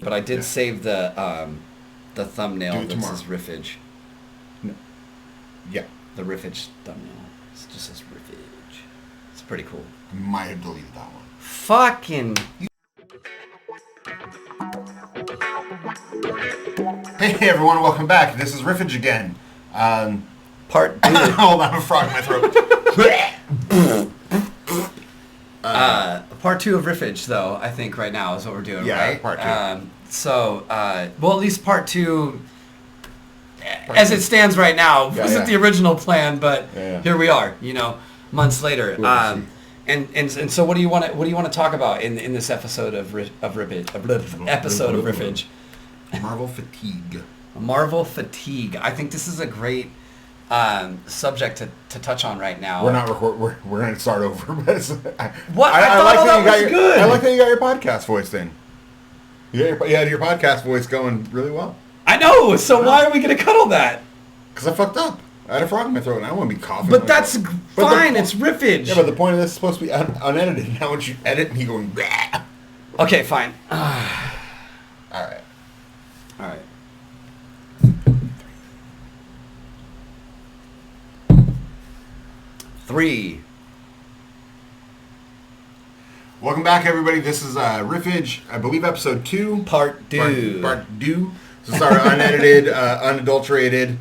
But I did save the thumbnail that says Riffage. No. Yeah. The Riffage thumbnail. It just says Riffage. It's pretty cool. I might have deleted that one. Fucking... Hey everyone, welcome back. This is Riffage again. Part 2. Hold on, I have a frog in my throat. Part 2 of Riffage, though, I think right now is what we're doing, right? Part 2. Well, at least part 2, as it stands right now, wasn't the original plan, but here we are, months later. And so what do you want to talk about in this episode of Riffage? Marvel fatigue. Marvel fatigue. I think this is a great subject to touch on right now. We're not we're going to start over. What? I thought all that was good. I like that you got your podcast voice in. You had your podcast voice going really well. I know. So why are we going to cut all that? Because I fucked up. I had a frog in my throat and I want to be coughing. But that's fine. It's Riffage. Yeah, but the point of this is supposed to be unedited. Now once you edit me going, bleh. Okay, fine. All right. 3. Welcome back, everybody. This is Riffage, I believe, episode 2. Part 2. Part 2. This is our unedited, unadulterated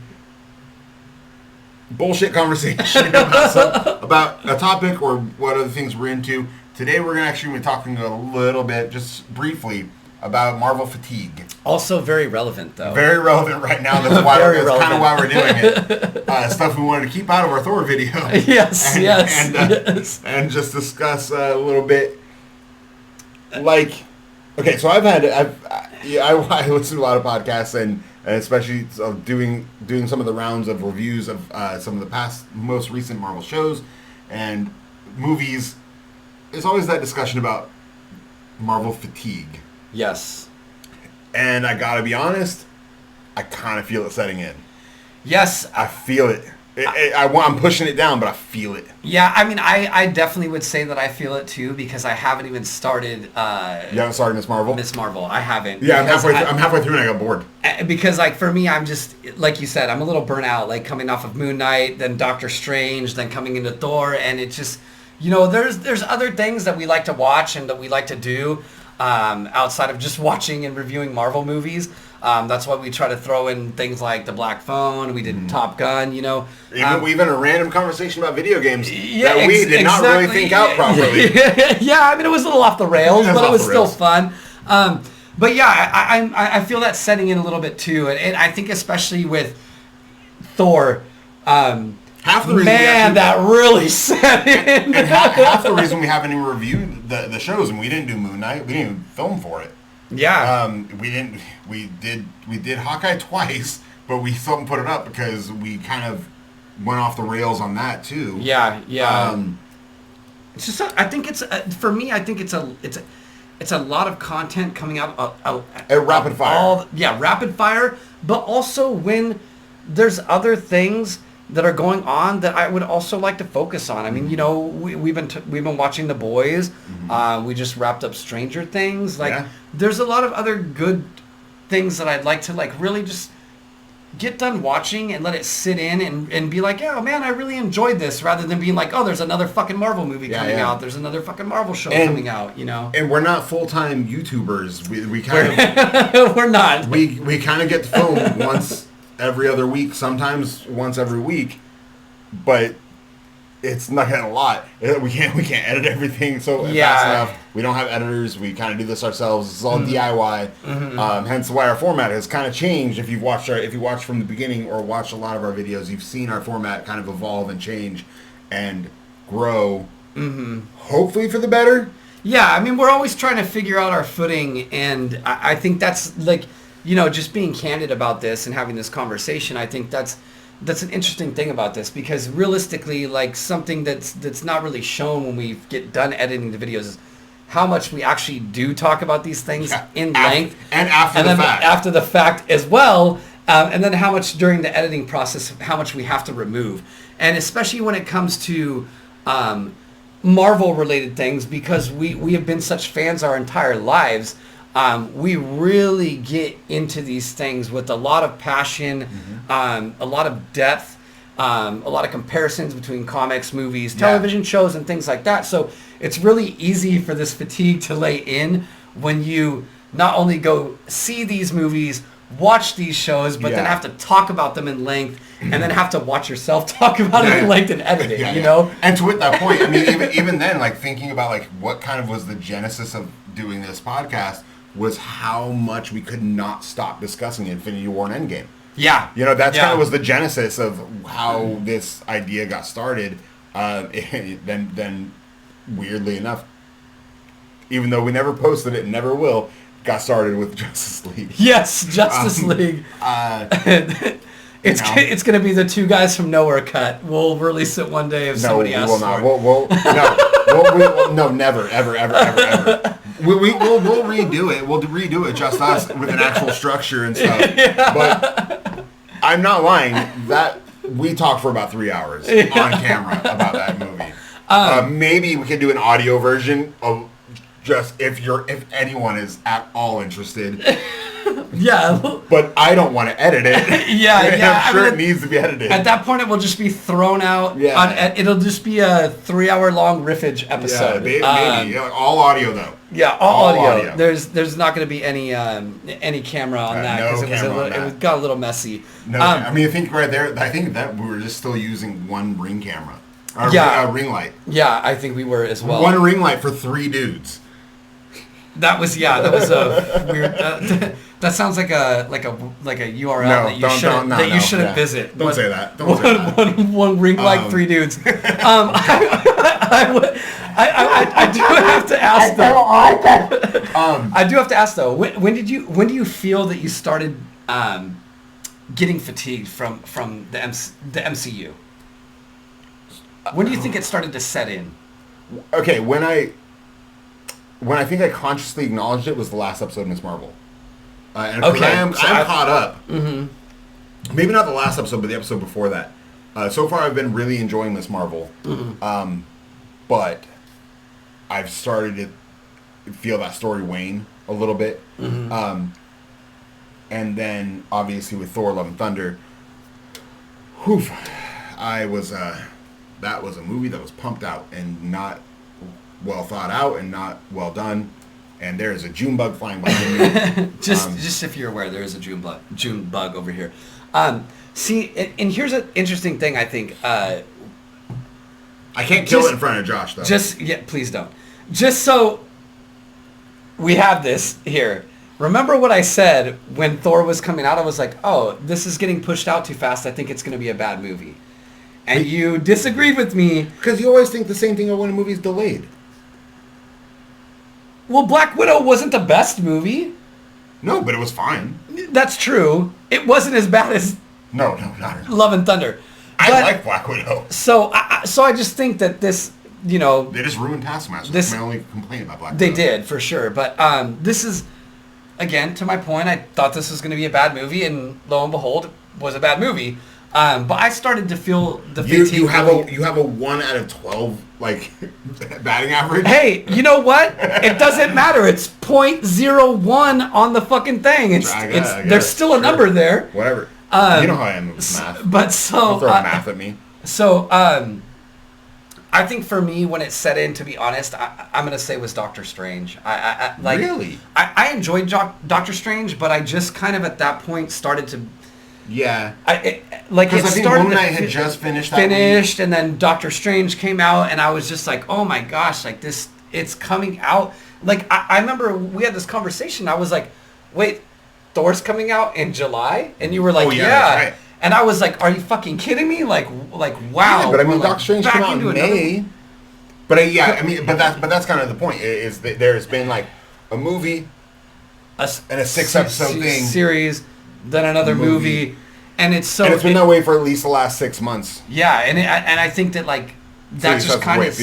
bullshit conversation about a topic or what other things we're into. Today, we're actually going to be talking a little bit, just briefly, about Marvel fatigue. Also very relevant, though. Very relevant right now. That's kind of why we're doing it. Stuff we wanted to keep out of our Thor video. Yes, yes. And just discuss a little bit. Like, okay, so I listen to a lot of podcasts and especially doing some of the rounds of reviews of some of the past, most recent Marvel shows and movies. There's always that discussion about Marvel fatigue. Yes. And I gotta be honest, I kind of feel it setting in. Yes. I feel it. I'm pushing it down, but I feel it. Yeah, I mean, I definitely would say that I feel it too because I haven't even started. You haven't started Miss Marvel? Miss Marvel, I haven't. Yeah, I'm halfway through and I got bored. Because, like, for me, I'm just, like you said, I'm a little burnt out. Like, coming off of Moon Knight, then Doctor Strange, then coming into Thor, and it just, there's other things that we like to watch and that we like to do. Outside of just watching and reviewing Marvel movies. That's why we try to throw in things like The Black Phone. We did Top Gun, Even a random conversation about video games that we did exactly. not really think out properly. Yeah, I mean, it was a little off the rails, but it was still fun. But yeah, I feel that setting in a little bit too. And I think especially with Thor, half the reason that really set in. And half the reason we haven't even reviewed the shows, and we didn't do Moon Knight, we didn't even film for it. Yeah. We did Hawkeye twice, but we still haven't put it up because we kind of went off the rails on that too. Yeah. It's just I think it's for me. I think it's a lot of content coming out at rapid fire. Rapid fire, but also when there's other things that are going on that I would also like to focus on. I mean, we've been watching The Boys. Mm-hmm. We just wrapped up Stranger Things. There's a lot of other good things that I'd like to really just get done watching and let it sit in and be like, oh man, I really enjoyed this, rather than being like, oh, there's another fucking Marvel movie coming out. There's another fucking Marvel show coming out. And we're not full-time YouTubers. We kind of we're not. We kind of get to film once every other week, sometimes once every week, but it's not a lot. We can't edit everything fast enough. We don't have editors. We kind of do this ourselves. It's all DIY. Mm-hmm. Hence why our format has kind of changed. If you've watched from the beginning or watched a lot of our videos, you've seen our format kind of evolve and change and grow. Mm-hmm. Hopefully for the better. Yeah, I mean, we're always trying to figure out our footing, and I think that's just being candid about this and having this conversation. I think that's an interesting thing about this, because realistically, something that's not really shown when we get done editing the videos is how much we actually do talk about these things in length and after the fact as well, and then how much during the editing process, how much we have to remove, and especially when it comes to Marvel related things, because we have been such fans our entire lives. we really get into these things with a lot of passion, a lot of depth, a lot of comparisons between comics, movies, television shows, and things like that. So it's really easy for this fatigue to lay in when you not only go see these movies, watch these shows, but then have to talk about them in length, and then have to watch yourself talk about it in length and edit it, you know? And to that point, I mean, even then, like, thinking about, like, what kind of was the genesis of doing this podcast was how much we could not stop discussing Infinity War and Endgame. Yeah. You know, that's kind of was the genesis of how this idea got started. Then, weirdly enough, even though we never posted it and never will, got started with Justice League. Yes, Justice League. It's going to be the two guys from nowhere cut. We'll release it one day if somebody asks for it. No, never, ever. We'll redo it. We'll redo it just us with an actual structure and stuff. Yeah. But I'm not lying. That we talked for about 3 hours on camera about that movie. Maybe we could do an audio version of just if anyone is at all interested. Yeah. But I don't want to edit it. Yeah. I'm sure it needs to be edited. At that point, it will just be thrown out. Yeah. It'll just be a 3-hour-long Riffage episode. Yeah, maybe. All audio, though. Yeah, all audio. There's not going to be any camera on that because it got a little messy. No, I mean, I think right there, I think that we were just still using one ring camera. Ring light. Yeah, I think we were as well. One ring light for 3 dudes. That was a weird. That sounds like a URL that you shouldn't visit. Don't say that. Don't say that. One ring light, 3 dudes. I do have to ask though. I do have to ask though. When do you feel that you started getting fatigued from the MCU? When do you think it started to set in? Okay, when I think I consciously acknowledged it was the last episode of Ms. Marvel. And I'm caught up. Mm-hmm. Maybe not the last episode, but the episode before that. So far, I've been really enjoying Ms. Marvel. Mm-hmm. But I've started to feel that story wane a little bit. Mm-hmm. And then, obviously, with Thor: Love and Thunder, that was a movie that was pumped out and not well thought out and not well done. And there is a June bug flying behind me. Just if you're aware, there is a June bug over here. See, and here's an interesting thing. I think I can't kill it in front of Josh though. Please don't. Just so we have this here. Remember what I said when Thor was coming out? I was like, "Oh, this is getting pushed out too fast. I think it's going to be a bad movie." And you disagreed with me because you always think the same thing when a movie's delayed. Well, Black Widow wasn't the best movie. No, but it was fine. That's true. It wasn't as bad as not at all. Love and Thunder. I like Black Widow. So I just think that this, they just ruined Taskmaster. That's my only complaint about Black Widow. They did for sure, but this is again to my point. I thought this was going to be a bad movie, and lo and behold, it was a bad movie. But I started to feel the fatigue. You have a 1 out of 12 batting average. Hey, you know what? It doesn't matter. It's .01 on the fucking thing. There's still a number there. Whatever. You know how I am with math. But so don't throw math at me. So I think for me, when it set in, to be honest, I'm gonna say was Doctor Strange. Really? I enjoyed Doctor Strange, but I just kind of at that point started to. Yeah. Because I think Moon Knight had just finished, and then Doctor Strange came out, and I was just like, oh my gosh, like this, it's coming out. Like, I remember we had this conversation. I was like, wait, Thor's coming out in July? And you were like, yeah. That's right. And I was like, are you fucking kidding me? Like wow. Yeah, but I mean, Doctor Strange came out in May. But but that's kind of the point, is that there's been like a movie and a 6-episode thing. Series, then another movie. And it's been that way for at least the last 6 months. Yeah, and I think that like that just kind of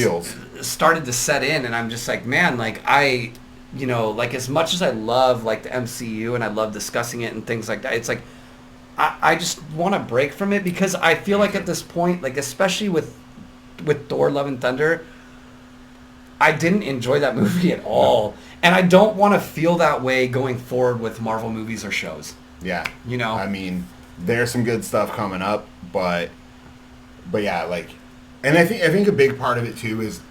started to set in, and I'm just like, man, like like as much as I love like the MCU and I love discussing it and things like that, it's like I just want to break from it, because I feel like at this point, like especially with Thor: Love and Thunder, I didn't enjoy that movie at all. And I don't want to feel that way going forward with Marvel movies or shows. Yeah. You know? I mean, there's some good stuff coming up, but yeah, like, and I think a big part of it too is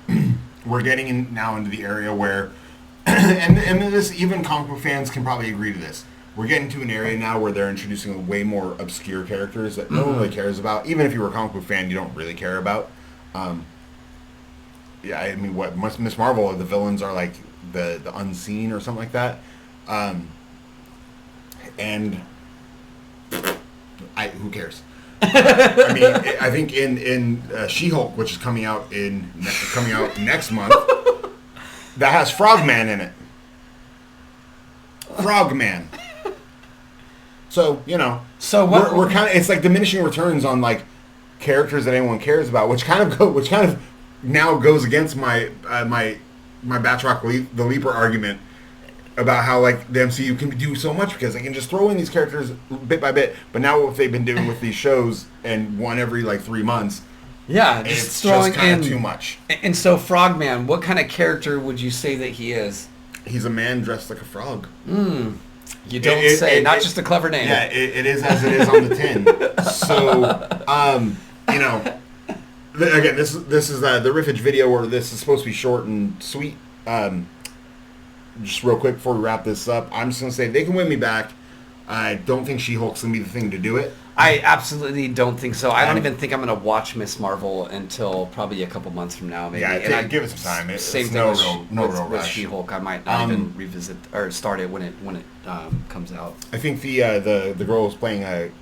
we're getting now into the area where, and this, even comic book fans can probably agree to this. We're getting to an area now where they're introducing way more obscure characters that no one really cares about. Even if you were a comic book fan, you don't really care about. Yeah, I mean, what Miss Marvel, the villains are like the unseen or something like that. And who cares? I mean, I think in She-Hulk, which is coming out next month, that has Frogman in it. Frogman. So so we're kind of, it's like diminishing returns on like characters that anyone cares about, which kind of now goes against my my Batroc the Leaper argument about how like the MCU can do so much because they can just throw in these characters bit by bit. But now what they've been doing with these shows and one every like 3 months, it's throwing just kind of too much. And so Frogman, what kind of character would you say that he is? He's a man dressed like a frog. You don't say. Not just a clever name. Yeah, it is as it is on the tin. So, again, this is the Riffage video where this is supposed to be short and sweet. Just real quick before we wrap this up, I'm just going to say they can win me back. I don't think She-Hulk's going to be the thing to do it. I absolutely don't think so. I don't even think I'm going to watch Miss Marvel until probably a couple months from now, maybe. Yeah, give it some time. Same it's thing with with She-Hulk. I might not even revisit or start it when it comes out. I think the girl who's playing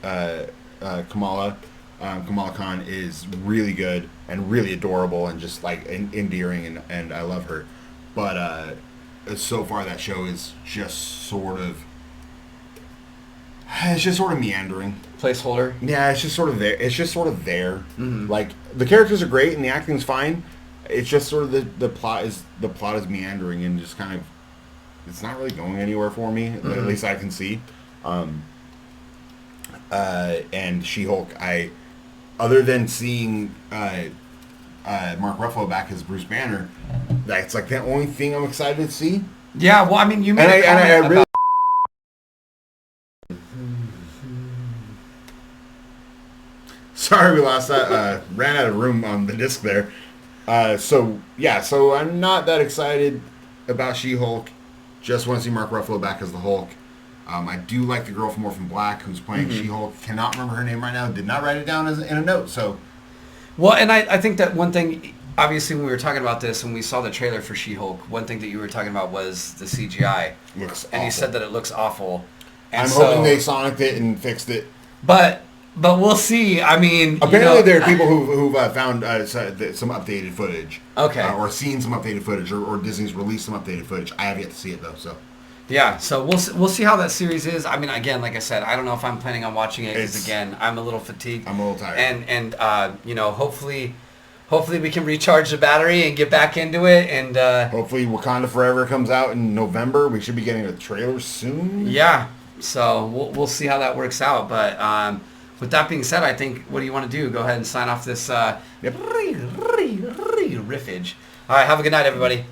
Kamala Khan is really good and really adorable and just like endearing and I love her. But so far that show is just sort of meandering. Placeholder. Yeah, it's just sort of there. Mm-hmm. Like the characters are great and the acting's fine. It's just sort of the plot is meandering and just kind of it's not really going anywhere for me. Mm-hmm. At least I can see. And She-Hulk, other than seeing Mark Ruffalo back as Bruce Banner, that's like the only thing I'm excited to see. Yeah, well, I mean, you made a comment I really about... Sorry we lost that. Ran out of room on the disc there. So I'm not that excited about She-Hulk. Just want to see Mark Ruffalo back as the Hulk. I do like the girl from Orphan Black who's playing She-Hulk. Cannot remember her name right now. Did not write it down in a note. So, well, and I think that one thing, obviously, when we were talking about this and we saw the trailer for She-Hulk, one thing that you were talking about was the CGI. Looks and awful. You said that it looks awful. And I'm hoping they sonicked it and fixed it. But we'll see. I mean, apparently there are people who've found some updated footage. Okay. Or seen some updated footage, or Disney's released some updated footage. I have yet to see it though. So. Yeah. So we'll see how that series is. I mean, again, like I said, I don't know if I'm planning on watching it because again, I'm a little fatigued. I'm a little tired. And hopefully we can recharge the battery and get back into it. And hopefully Wakanda Forever comes out in November. We should be getting a trailer soon. Yeah. So we'll see how that works out. But with that being said, I think, what do you want to do? Go ahead and sign off this riffage. All right, have a good night, everybody.